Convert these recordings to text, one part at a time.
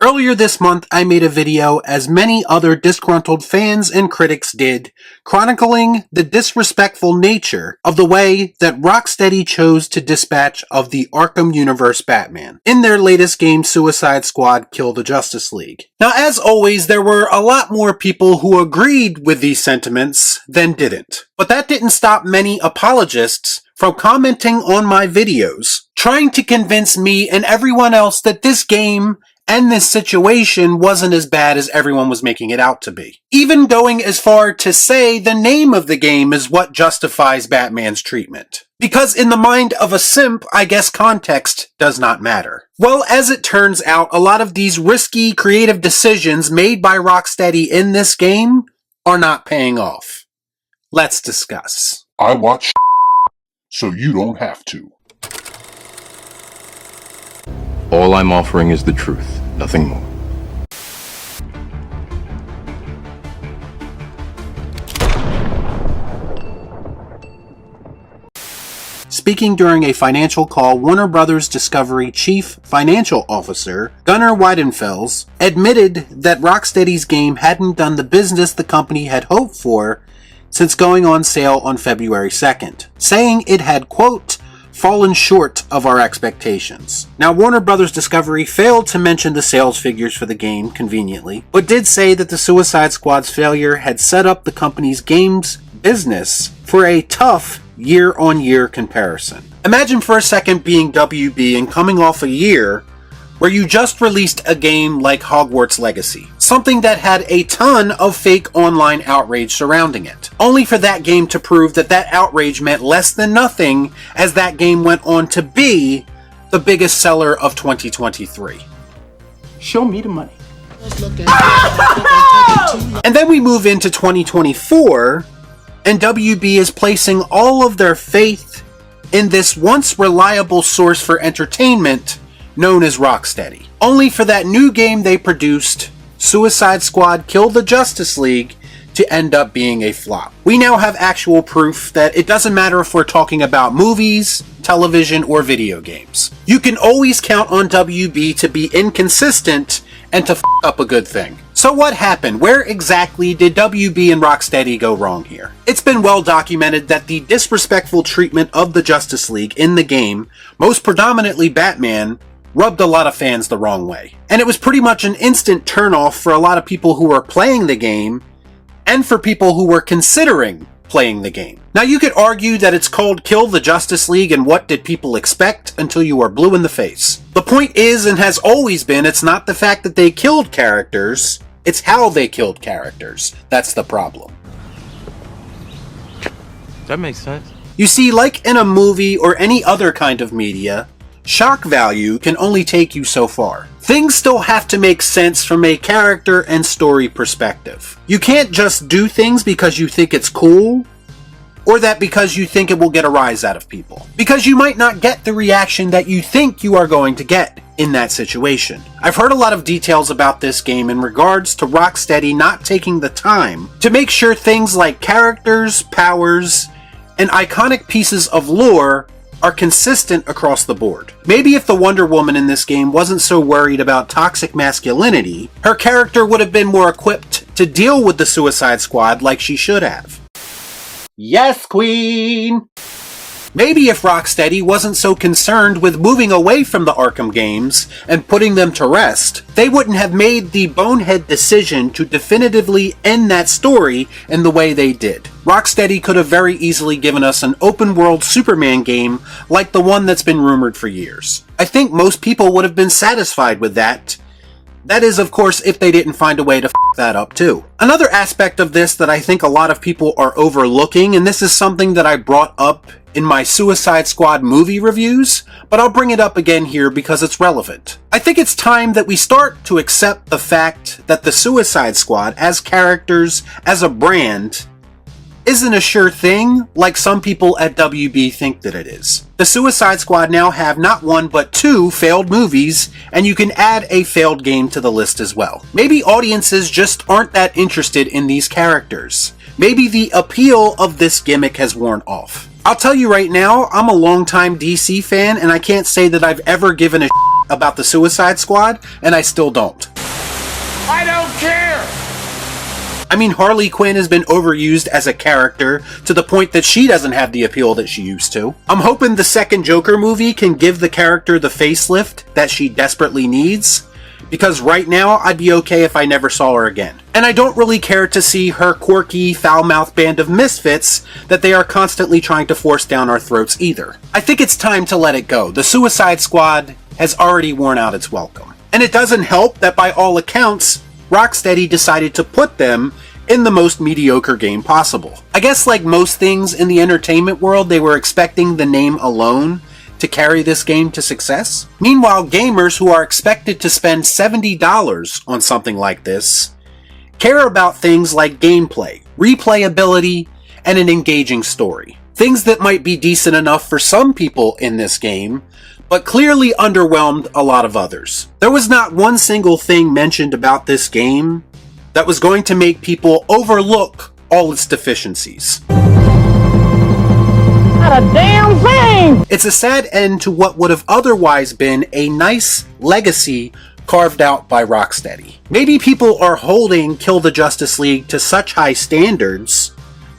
Earlier this month, I made a video, as many other disgruntled fans and critics did, chronicling the disrespectful nature of the way that Rocksteady chose to dispatch of the Arkham Universe Batman in their latest game, Suicide Squad: Kill the Justice League. Now, as always, there were a lot more people who agreed with these sentiments than didn't. But that didn't stop many apologists from commenting on my videos, trying to convince me and everyone else that this game and this situation wasn't as bad as everyone was making it out to be. Even going as far to say the name of the game is what justifies Batman's treatment. Because in the mind of a simp, I guess context does not matter. Well, as it turns out, a lot of these risky, creative decisions made by Rocksteady in this game are not paying off. Let's discuss. I watch so you don't have to. All I'm offering is the truth, nothing more. Speaking during a financial call, Warner Bros. Discovery Chief Financial Officer Gunnar Weidenfels admitted that Rocksteady's game hadn't done the business the company had hoped for since going on sale on February 2nd, saying it had, quote, fallen short of our expectations. Now, Warner Bros. Discovery failed to mention the sales figures for the game, conveniently, but did say that the Suicide Squad's failure had set up the company's games business for a tough year-on-year comparison. Imagine for a second being WB and coming off a year where you just released a game like Hogwarts Legacy, something that had a ton of fake online outrage surrounding it, only for that game to prove that that outrage meant less than nothing, as that game went on to be the biggest seller of 2023. Show me the money. And then we move into 2024, and WB is placing all of their faith in this once reliable source for entertainment known as Rocksteady, only for that new game they produced, Suicide Squad: Kill the Justice League, to end up being a flop. We now have actual proof that it doesn't matter if we're talking about movies, television, or video games. You can always count on WB to be inconsistent and to f up a good thing. So what happened? Where exactly did WB and Rocksteady go wrong here? It's been well documented that the disrespectful treatment of the Justice League in the game, most predominantly Batman, rubbed a lot of fans the wrong way. And it was pretty much an instant turnoff for a lot of people who were playing the game, and for people who were considering playing the game. Now, you could argue that it's called Kill the Justice League, and what did people expect until you are blue in the face? The point is, and has always been, it's not the fact that they killed characters, it's how they killed characters. That's the problem. That makes sense. You see, like in a movie or any other kind of media, shock value can only take you so far. Things still have to make sense from a character and story perspective. You can't just do things because you think it's cool, or that because you think it will get a rise out of people. Because you might not get the reaction that you think you are going to get in that situation. I've heard a lot of details about this game in regards to Rocksteady not taking the time to make sure things like characters, powers, and iconic pieces of lore are consistent across the board. Maybe if the Wonder Woman in this game wasn't so worried about toxic masculinity, her character would have been more equipped to deal with the Suicide Squad like she should have. Yes, Queen! Maybe if Rocksteady wasn't so concerned with moving away from the Arkham games and putting them to rest, they wouldn't have made the bonehead decision to definitively end that story in the way they did. Rocksteady could have very easily given us an open-world Superman game like the one that's been rumored for years. I think most people would have been satisfied with that. That is, of course, if they didn't find a way to f that up too. Another aspect of this that I think a lot of people are overlooking, and this is something that I brought up in my Suicide Squad movie reviews, but I'll bring it up again here because it's relevant. I think it's time that we start to accept the fact that the Suicide Squad, as characters, as a brand, isn't a sure thing like some people at WB think that it is. The Suicide Squad now have not one but two failed movies, and you can add a failed game to the list as well. Maybe audiences just aren't that interested in these characters. Maybe the appeal of this gimmick has worn off. I'll tell you right now, I'm a longtime DC fan, and I can't say that I've ever given a about the Suicide Squad, and I still don't. I don't care! I mean, Harley Quinn has been overused as a character to the point that she doesn't have the appeal that she used to. I'm hoping the second Joker movie can give the character the facelift that she desperately needs, because right now I'd be okay if I never saw her again. And I don't really care to see her quirky, foul-mouthed band of misfits that they are constantly trying to force down our throats either. I think it's time to let it go. The Suicide Squad has already worn out its welcome. And it doesn't help that by all accounts, Rocksteady decided to put them in the most mediocre game possible. I guess like most things in the entertainment world, they were expecting the name alone to carry this game to success. Meanwhile, gamers who are expected to spend $70 on something like this care about things like gameplay, replayability, and an engaging story. Things that might be decent enough for some people in this game, but clearly underwhelmed a lot of others. There was not one single thing mentioned about this game that was going to make people overlook all its deficiencies. Not a damn thing! It's a sad end to what would have otherwise been a nice legacy carved out by Rocksteady. Maybe people are holding Kill the Justice League to such high standards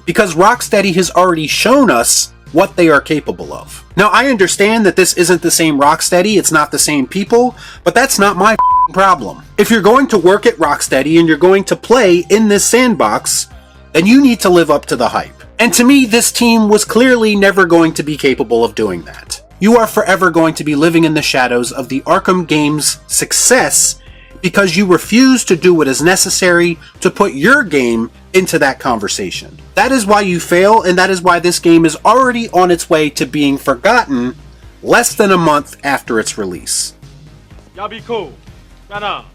because Rocksteady has already shown us what they are capable of. Now, I understand that this isn't the same Rocksteady, it's not the same people, but that's not my problem. If you're going to work at Rocksteady and you're going to play in this sandbox, then you need to live up to the hype. And to me, this team was clearly never going to be capable of doing that. You are forever going to be living in the shadows of the Arkham game's success because you refuse to do what is necessary to put your game into that conversation. That is why you fail, and that is why this game is already on its way to being forgotten less than a month after its release. Y'all be cool. Right on.